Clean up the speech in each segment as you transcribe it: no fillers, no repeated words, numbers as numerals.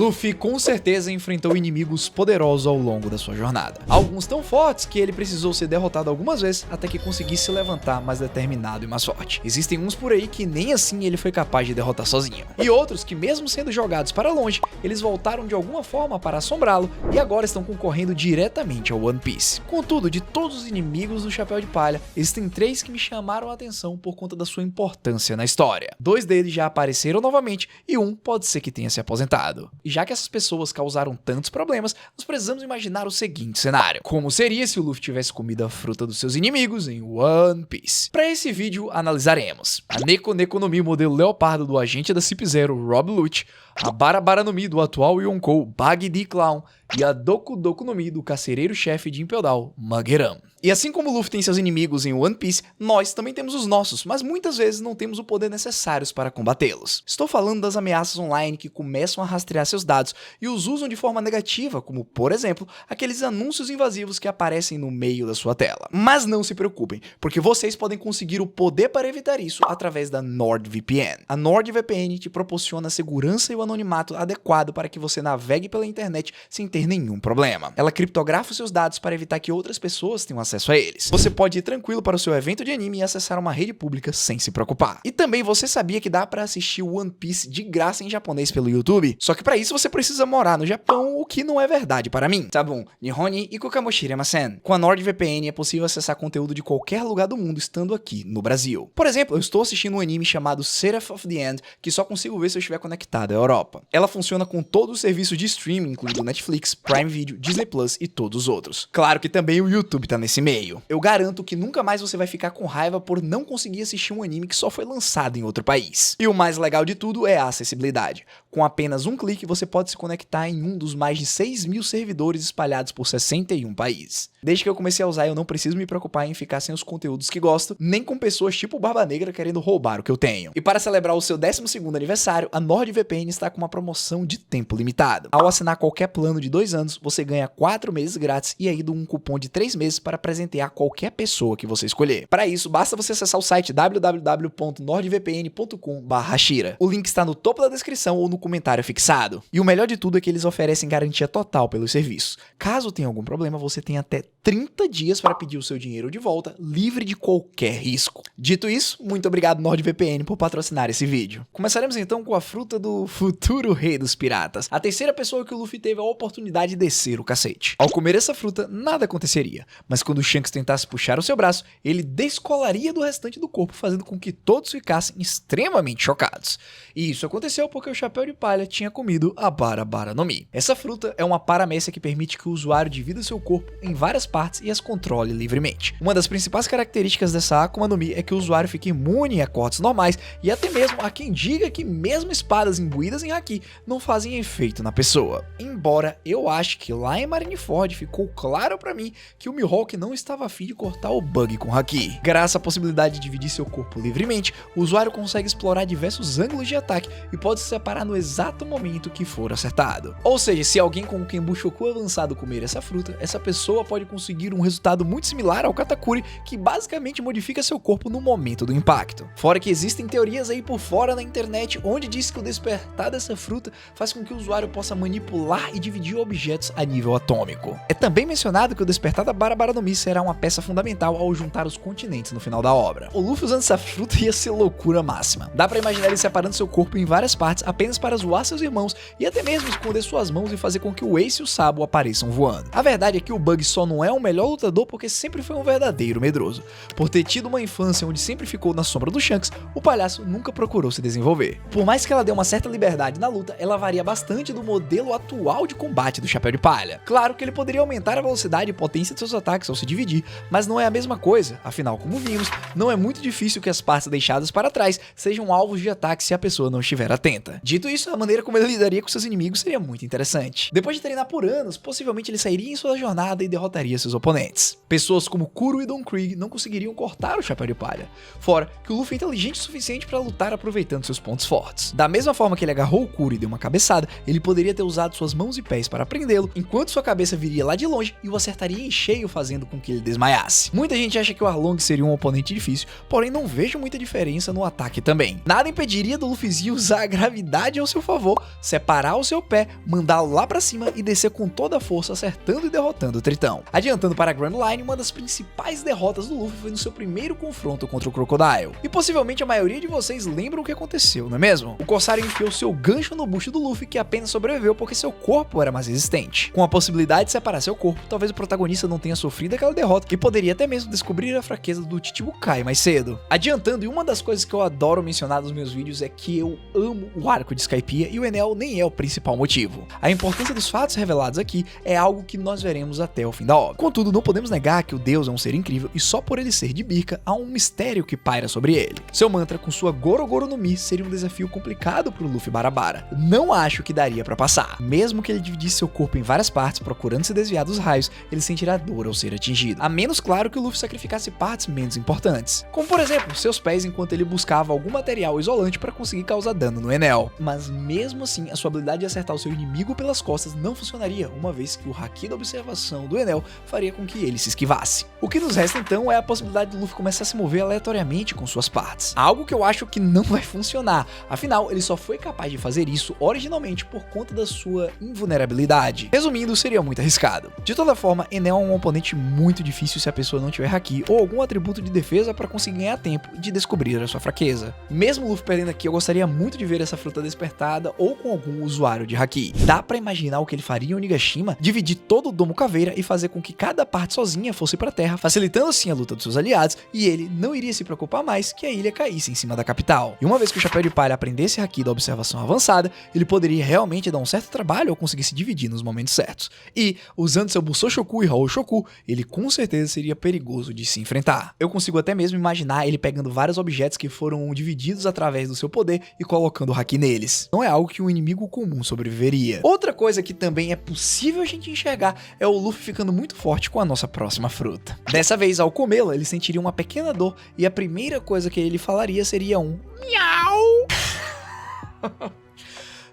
Luffy com certeza enfrentou inimigos poderosos ao longo da sua jornada. Alguns tão fortes que ele precisou ser derrotado algumas vezes até que conseguisse se levantar mais determinado e mais forte. Existem uns por aí que nem assim ele foi capaz de derrotar sozinho. E outros que mesmo sendo jogados para longe, eles voltaram de alguma forma para assombrá-lo e agora estão concorrendo diretamente ao One Piece. Contudo, de todos os inimigos do Chapéu de Palha, existem 3 que me chamaram a atenção por conta da sua importância na história. 2 deles já apareceram novamente e um pode ser que tenha se aposentado. E já que essas pessoas causaram tantos problemas, nós precisamos imaginar o seguinte cenário: como seria se o Luffy tivesse comido a fruta dos seus inimigos em One Piece? Para esse vídeo analisaremos a Neko Neko no Mi modelo Leopardo do agente da Cip Zero Rob Lucci, a Bara Bara no Mi do atual Yonkou Baggy Clown e a Doku Doku no Mi do carcereiro-chefe de Impel Down Mageran. E assim como o Luffy tem seus inimigos em One Piece, nós também temos os nossos, mas muitas vezes não temos o poder necessários para combatê-los. Estou falando das ameaças online que começam a rastrear seus dados e os usam de forma negativa, como, por exemplo, aqueles anúncios invasivos que aparecem no meio da sua tela. Mas não se preocupem, porque vocês podem conseguir o poder para evitar isso através da NordVPN. A NordVPN te proporciona a segurança e o anonimato adequado para que você navegue pela internet sem ter nenhum problema. Ela criptografa os seus dados para evitar que outras pessoas tenham acesso a eles. Você pode ir tranquilo para o seu evento de anime e acessar uma rede pública sem se preocupar. E também você sabia que dá para assistir One Piece de graça em japonês pelo YouTube? Só que para isso você precisa morar no Japão, o que não é verdade para mim. Tá bom, Nihoni ikukamoshiremasen. Com a NordVPN é possível acessar conteúdo de qualquer lugar do mundo estando aqui no Brasil. Por exemplo, eu estou assistindo um anime chamado Seraph of the End, que só consigo ver se eu estiver conectado à Europa. Ela funciona com todos os serviços de streaming, incluindo Netflix, Prime Video, Disney Plus e todos os outros. Claro que também o YouTube tá nesse meio. Eu garanto que nunca mais você vai ficar com raiva por não conseguir assistir um anime que só foi lançado em outro país. E o mais legal de tudo é a acessibilidade. Com apenas um clique você pode se conectar em um dos mais de 6.000 servidores espalhados por 61 países. Desde que eu comecei a usar, eu não preciso me preocupar em ficar sem os conteúdos que gosto, nem com pessoas tipo Barba Negra querendo roubar o que eu tenho. E para celebrar o seu 12º aniversário, a NordVPN está com uma promoção de tempo limitado. Ao assinar qualquer plano de 2 anos, você ganha 4 meses grátis e ainda um cupom de 3 meses para presentear qualquer pessoa que você escolher. Para isso, basta você acessar o site www.nordvpn.com/Shira. O link está no topo da descrição ou no comentário fixado. E o melhor de tudo é que eles oferecem garantia total pelos serviços. Caso tenha algum problema, você tem até 30 dias para pedir o seu dinheiro de volta, livre de qualquer risco. Dito isso, muito obrigado NordVPN por patrocinar esse vídeo. Começaremos então com a fruta do futuro rei dos piratas, a terceira pessoa que o Luffy teve a oportunidade de descer o cacete. Ao comer essa fruta, nada aconteceria, mas quando o Shanks tentasse puxar o seu braço, ele descolaria do restante do corpo, fazendo com que todos ficassem extremamente chocados. E isso aconteceu porque o Chapéu de Palha tinha comido a Bara Bara no Mi. Essa fruta é uma paramécia que permite que o usuário divida seu corpo em várias partes e as controle livremente. Uma das principais características dessa Akuma no Mi é que o usuário fica imune a cortes normais e até mesmo a quem diga que mesmo espadas imbuídas em Haki não fazem efeito na pessoa. Embora eu ache que lá em Marineford ficou claro pra mim que o Mihawk não estava a fim de cortar o bug com Haki. Graças à possibilidade de dividir seu corpo livremente, o usuário consegue explorar diversos ângulos de ataque e pode se separar no exato momento que for acertado. Ou seja, se alguém com o Kenbushoku avançado comer essa fruta, essa pessoa pode conseguir um resultado muito similar ao Katakuri, que basicamente modifica seu corpo no momento do impacto. Fora que existem teorias aí por fora na internet onde diz que o despertar dessa fruta faz com que o usuário possa manipular e dividir objetos a nível atômico. É também mencionado que o despertar da Bara Bara no Mi será uma peça fundamental ao juntar os continentes no final da obra. O Luffy usando essa fruta ia ser loucura máxima. Dá pra imaginar ele separando seu corpo em várias partes apenas para zoar seus irmãos e até mesmo esconder suas mãos e fazer com que o Ace e o Sabo apareçam voando. A verdade é que o Bug só não é o melhor lutador porque sempre foi um verdadeiro medroso. Por ter tido uma infância onde sempre ficou na sombra do Shanks, o palhaço nunca procurou se desenvolver. Por mais que ela dê uma certa liberdade na luta, ela varia bastante do modelo atual de combate do Chapéu de Palha. Claro que ele poderia aumentar a velocidade e potência de seus ataques ao se dividir, mas não é a mesma coisa, afinal, como vimos, não é muito difícil que as partes deixadas para trás sejam alvos de ataque se a pessoa não estiver atenta. Dito isso, a maneira como ele lidaria com seus inimigos seria muito interessante. Depois de treinar por anos, possivelmente ele sairia em sua jornada e derrotaria seus oponentes. Pessoas como Kuro e Don Krieg não conseguiriam cortar o Chapéu de Palha, fora que o Luffy é inteligente o suficiente para lutar aproveitando seus pontos fortes. Da mesma forma que ele agarrou agarrou o couro e deu uma cabeçada, ele poderia ter usado suas mãos e pés para prendê-lo, enquanto sua cabeça viria lá de longe e o acertaria em cheio, fazendo com que ele desmaiasse. Muita gente acha que o Arlong seria um oponente difícil, porém não vejo muita diferença no ataque também. Nada impediria do Luffyzinho usar a gravidade ao seu favor, separar o seu pé, mandá-lo lá pra cima e descer com toda a força, acertando e derrotando o Tritão. Adiantando para a Grand Line, uma das principais derrotas do Luffy foi no seu primeiro confronto contra o Crocodile. E possivelmente a maioria de vocês lembram o que aconteceu, não é mesmo? O Corsário enfiou seu gancho no bucho do Luffy, que apenas sobreviveu porque seu corpo era mais resistente. Com a possibilidade de separar seu corpo, talvez o protagonista não tenha sofrido aquela derrota e poderia até mesmo descobrir a fraqueza do Chichibukai mais cedo. Adiantando, e uma das coisas que eu adoro mencionar nos meus vídeos é que eu amo o arco de Skypiea e o Enel nem é o principal motivo. A importância dos fatos revelados aqui é algo que nós veremos até o fim da obra. Contudo, não podemos negar que o deus é um ser incrível e só por ele ser de Birka, há um mistério que paira sobre ele. Seu mantra com sua Goro Goro no Mi seria um desafio complicado pro Luffy Barabara. Não acho que daria pra passar. Mesmo que ele dividisse seu corpo em várias partes, procurando se desviar dos raios, ele sentirá dor ao ser atingido. A menos, claro, que o Luffy sacrificasse partes menos importantes, como por exemplo, seus pés enquanto ele buscava algum material isolante para conseguir causar dano no Enel. Mas mesmo assim, a sua habilidade de acertar o seu inimigo pelas costas não funcionaria, uma vez que o Haki da observação do Enel faria com que ele se esquivasse. O que nos resta então é a possibilidade do Luffy começar a se mover aleatoriamente com suas partes, algo que eu acho que não vai funcionar, afinal ele só foi capaz de fazer isso originalmente por conta da sua invulnerabilidade. Resumindo, seria muito arriscado. De toda forma, Enel é um oponente muito difícil se a pessoa não tiver Haki ou algum atributo de defesa para conseguir ganhar tempo de descobrir a sua fraqueza. Mesmo o Luffy perdendo aqui, eu gostaria muito de ver essa fruta despertada ou com algum usuário de Haki. Dá pra imaginar o que ele faria em Onigashima, dividir todo o Domo Caveira e fazer com que cada parte sozinha fosse pra terra, facilitando assim a luta dos seus aliados, e ele não iria se preocupar mais que a ilha caísse em cima da capital. E uma vez que o Chapéu de Palha aprendesse Haki da observação avançada, ele poderia realmente dar um certo trabalho ao conseguir se dividir nos momentos certos. E, usando seu Busoshoku e Haoshoku, ele com certeza seria perigoso de se enfrentar. Eu consigo até mesmo imaginar ele pegando vários objetos que foram divididos através do seu poder e colocando Haki neles. Não é algo que um inimigo comum sobreviveria. Outra coisa que também é possível a gente enxergar é o Luffy ficando muito forte com a nossa próxima fruta. Dessa vez, ao comê-la, ele sentiria uma pequena dor e a primeira coisa que ele falaria seria um miau.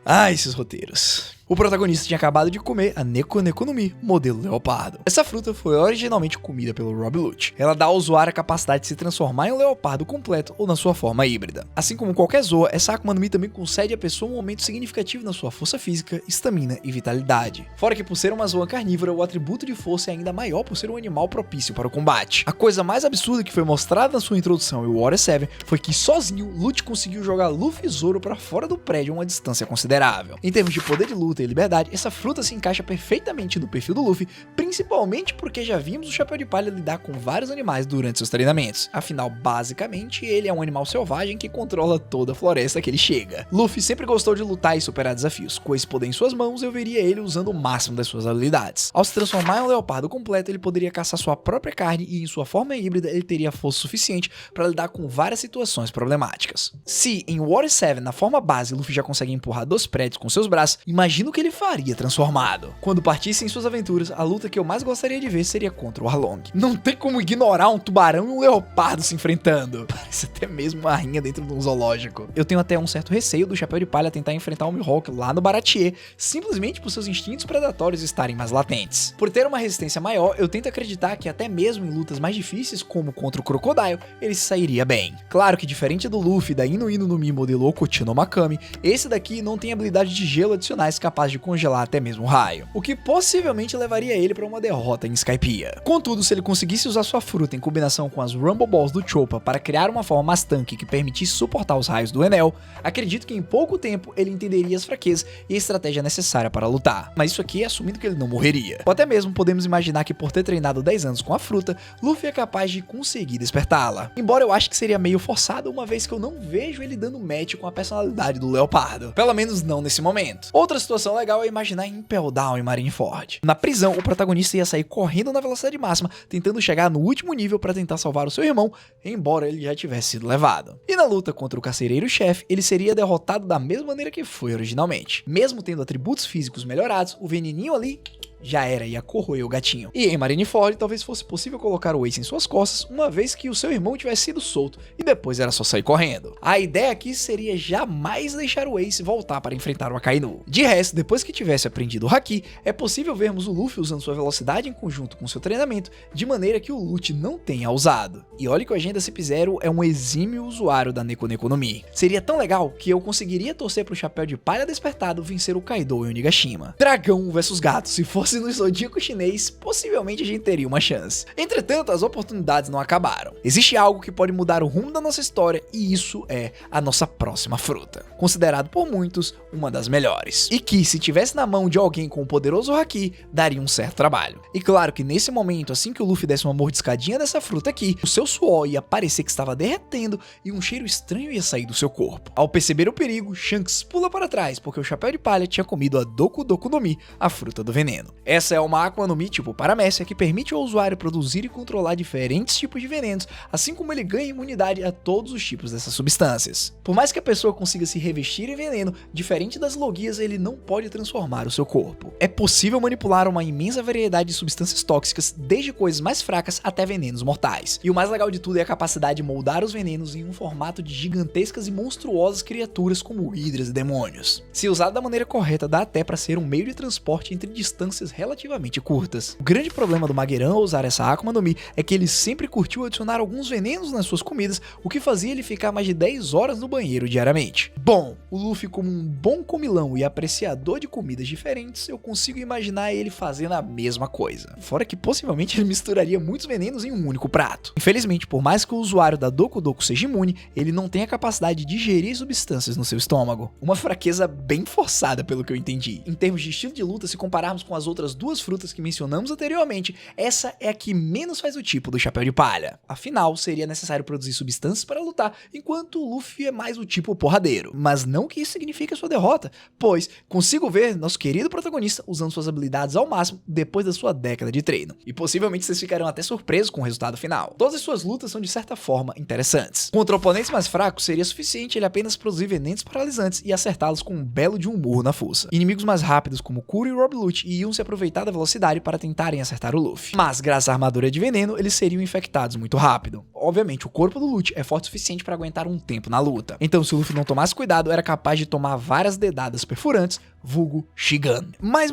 Ah, esses roteiros. O protagonista tinha acabado de comer a Neko Neko no Mi, modelo leopardo. Essa fruta foi originalmente comida pelo Rob Lucci. Ela dá ao usuário a capacidade de se transformar em um leopardo completo ou na sua forma híbrida. Assim como qualquer Zoa, essa Akuma no Mi também concede à pessoa um aumento significativo na sua força física, estamina e vitalidade. Fora que por ser uma Zoa carnívora, o atributo de força é ainda maior por ser um animal propício para o combate. A coisa mais absurda que foi mostrada na sua introdução em Water 7 foi que sozinho, Lucci conseguiu jogar Luffy e Zoro para fora do prédio a uma distância considerável. Em termos de poder de luta e liberdade, essa fruta se encaixa perfeitamente no perfil do Luffy, principalmente porque já vimos o Chapéu de Palha lidar com vários animais durante seus treinamentos. Afinal, basicamente, ele é um animal selvagem que controla toda a floresta que ele chega. Luffy sempre gostou de lutar e superar desafios. Com esse poder em suas mãos, eu veria ele usando o máximo das suas habilidades. Ao se transformar em um leopardo completo, ele poderia caçar sua própria carne e em sua forma híbrida ele teria força suficiente para lidar com várias situações problemáticas. Se em Water 7, na forma base, Luffy já consegue empurrar 2 prédios com seus braços, imagina o que ele faria transformado. Quando partisse em suas aventuras, a luta que eu mais gostaria de ver seria contra o Arlong. Não tem como ignorar um tubarão e um leopardo se enfrentando. Parece até mesmo uma rainha dentro de um zoológico. Eu tenho até um certo receio do Chapéu de Palha tentar enfrentar o Mihawk lá no Baratie, simplesmente por seus instintos predatórios estarem mais latentes. Por ter uma resistência maior, eu tento acreditar que até mesmo em lutas mais difíceis, como contra o Crocodile, ele se sairia bem. Claro que diferente do Luffy da Inu Inu no Mi modelo Okochi no Makami, esse daqui não tem habilidade de gelo adicionais capazes de congelar até mesmo um raio, o que possivelmente levaria ele para uma derrota em Skypiea. Contudo, se ele conseguisse usar sua fruta em combinação com as Rumble Balls do Chopper para criar uma forma mais tanque que permitisse suportar os raios do Enel, acredito que em pouco tempo ele entenderia as fraquezas e a estratégia necessária para lutar. Mas isso aqui é assumindo que ele não morreria. Ou até mesmo podemos imaginar que por ter treinado 10 anos com a fruta, Luffy é capaz de conseguir despertá-la. Embora eu ache que seria meio forçado, uma vez que eu não vejo ele dando match com a personalidade do leopardo. Pelo menos não nesse momento. Outra situação legal é imaginar Impel Down em Marineford. Na prisão, o protagonista ia sair correndo na velocidade máxima, tentando chegar no último nível para tentar salvar o seu irmão, embora ele já tivesse sido levado. E na luta contra o carcereiro-chefe, ele seria derrotado da mesma maneira que foi originalmente. Mesmo tendo atributos físicos melhorados, o veneninho ali já era, ia corroer o gatinho. E em Marineford talvez fosse possível colocar o Ace em suas costas, uma vez que o seu irmão tivesse sido solto e depois era só sair correndo. A ideia aqui seria jamais deixar o Ace voltar para enfrentar o Akainu. De resto, depois que tivesse aprendido o Haki, é possível vermos o Luffy usando sua velocidade em conjunto com seu treinamento, de maneira que o Lute não tenha usado. E olha que o Agenda CP0 é um exímio usuário da Neko Neko no Mi. Seria tão legal que eu conseguiria torcer pro Chapéu de Palha Despertado vencer o Kaido e o Onigashima. Dragão versus gato, se fosse no Zodíaco chinês, possivelmente a gente teria uma chance. Entretanto, as oportunidades não acabaram. Existe algo que pode mudar o rumo da nossa história e isso é a nossa próxima fruta. Considerado por muitos uma das melhores. E que, se tivesse na mão de alguém com o poderoso Haki, daria um certo trabalho. E claro que nesse momento, assim que o Luffy desse uma mordiscadinha dessa fruta aqui, o seu suor ia parecer que estava derretendo e um cheiro estranho ia sair do seu corpo. Ao perceber o perigo, Shanks pula para trás, porque o Chapéu de Palha tinha comido a Doku Doku no Mi, a fruta do veneno. Essa é uma Akuma no Mi tipo Paramécia que permite ao usuário produzir e controlar diferentes tipos de venenos, assim como ele ganha imunidade a todos os tipos dessas substâncias. Por mais que a pessoa consiga se revestir em veneno, diferente das logias, ele não pode transformar o seu corpo. É possível manipular uma imensa variedade de substâncias tóxicas, desde coisas mais fracas até venenos mortais. E o mais legal de tudo é a capacidade de moldar os venenos em um formato de gigantescas e monstruosas criaturas como hidras e demônios. Se usado da maneira correta, dá até para ser um meio de transporte entre distâncias relativamente curtas. O grande problema do Mageran ao usar essa Akuma no Mi é que ele sempre curtiu adicionar alguns venenos nas suas comidas, o que fazia ele ficar mais de 10 horas no banheiro diariamente. Bom, o Luffy, como um bom comilão e apreciador de comidas diferentes, eu consigo imaginar ele fazendo a mesma coisa. Fora que possivelmente ele misturaria muitos venenos em um único prato. Infelizmente, por mais que o usuário da Doku Doku seja imune, ele não tem a capacidade de digerir substâncias no seu estômago. Uma fraqueza bem forçada, pelo que eu entendi. Em termos de estilo de luta, se compararmos com as outras duas frutas que mencionamos anteriormente, essa é a que menos faz o tipo do Chapéu de Palha. Afinal, seria necessário produzir substâncias para lutar, enquanto o Luffy é mais o tipo porradeiro. Mas não que isso signifique a sua derrota, pois consigo ver nosso querido protagonista usando suas habilidades ao máximo depois da sua década de treino. E possivelmente vocês ficarão até surpresos com o resultado final. Todas as suas lutas são de certa forma interessantes. Contra oponentes mais fracos, seria suficiente ele apenas produzir venenos paralisantes e acertá-los com um belo de um murro na fuça. Inimigos mais rápidos como Kuro e Rob Lute iam se aproveitar da velocidade para tentarem acertar o Luffy. Mas graças à armadura de veneno, eles seriam infectados muito rápido. Obviamente, o corpo do Lute é forte o suficiente para aguentar um tempo na luta. Então, se o Luffy não tomasse cuidado, era capaz de tomar várias dedadas perfurantes, vulgo Shigan. Mais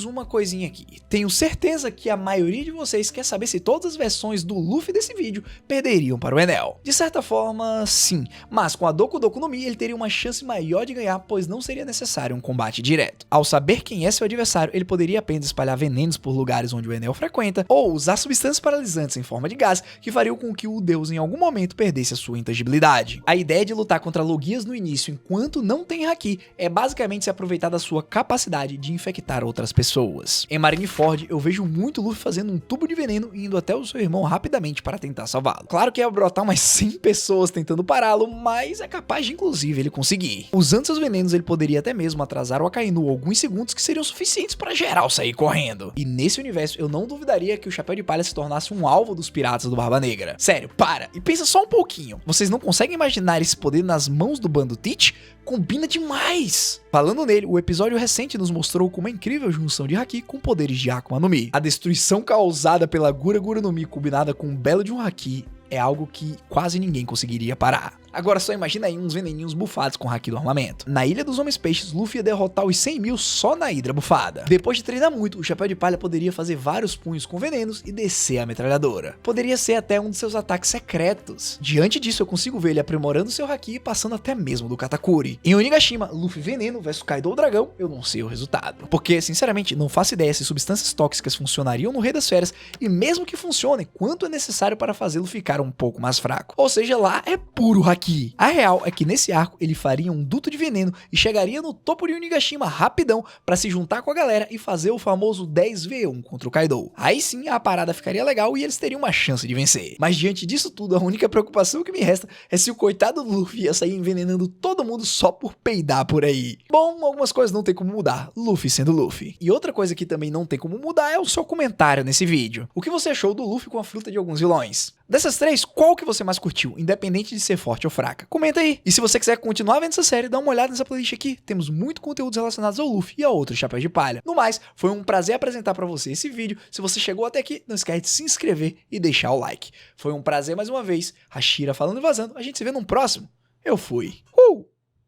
uma coisinha aqui. Tenho certeza que a maioria de vocês quer saber se todas as versões do Luffy desse vídeo perderiam para o Enel. De certa forma, sim, mas com a Doku Doku no Mi ele teria uma chance maior de ganhar, pois não seria necessário um combate direto. Ao saber quem é seu adversário, ele poderia apenas espalhar venenos por lugares onde o Enel frequenta, ou usar substâncias paralisantes em forma de gás que fariam com que o deus em algum momento perdesse a sua intangibilidade. A ideia de lutar contra logias no início enquanto não tem Haki é basicamente se aproveitar da sua capacidade de infectar outras pessoas. Em Marineford, eu vejo muito Luffy fazendo um tubo de veneno e indo até o seu irmão rapidamente para tentar salvá-lo. Claro que ia brotar umas 100 pessoas tentando pará-lo, mas é capaz de inclusive ele conseguir. Usando seus venenos, ele poderia até mesmo atrasar o Akainu alguns segundos que seriam suficientes para geral sair correndo. E nesse universo, eu não duvidaria que o Chapéu de Palha se tornasse um alvo dos piratas do Barba Negra. Sério, para e pensa só um pouquinho. Vocês não conseguem imaginar esse poder nas mãos do bando Teach? Combina demais! Falando nele, o episódio recente nos mostrou como uma incrível junção de Haki com poderes de Akuma no Mi. A destruição causada pela Gura Gura no Mi combinada com um belo de um Haki é algo que quase ninguém conseguiria parar. Agora só imagina aí uns veneninhos bufados com Haki do armamento. Na Ilha dos Homens Peixes, Luffy ia derrotar os 100 mil só na Hidra bufada. Depois de treinar muito, o Chapéu de Palha poderia fazer vários punhos com venenos e descer a metralhadora. Poderia ser até um de seus ataques secretos. Diante disso, eu consigo ver ele aprimorando seu Haki e passando até mesmo do Katakuri. Em Onigashima, Luffy Veneno vs Kaido Dragão, eu não sei o resultado. Porque, sinceramente, não faço ideia se substâncias tóxicas funcionariam no Rei das Feras e mesmo que funcionem, quanto é necessário para fazê-lo ficar um pouco mais fraco. Ou seja, lá é puro Haki. A real é que nesse arco ele faria um duto de veneno e chegaria no topo de Onigashima rapidão para se juntar com a galera e fazer o famoso 10v1 contra o Kaido. Aí sim a parada ficaria legal e eles teriam uma chance de vencer. Mas diante disso tudo, a única preocupação que me resta é se o coitado do Luffy ia sair envenenando todo mundo só por peidar por aí. Bom, algumas coisas não tem como mudar, Luffy sendo Luffy. E outra coisa que também não tem como mudar é o seu comentário nesse vídeo. O que você achou do Luffy com a fruta de alguns vilões? Dessas três, qual que você mais curtiu, independente de ser forte ou fraca? Comenta aí. E se você quiser continuar vendo essa série, dá uma olhada nessa playlist aqui. Temos muito conteúdo relacionado ao Luffy e a outros chapéus de palha. No mais, foi um prazer apresentar pra você esse vídeo. Se você chegou até aqui, não esquece de se inscrever e deixar o like. Foi um prazer mais uma vez. Hashira falando e vazando. A gente se vê num próximo. Eu fui.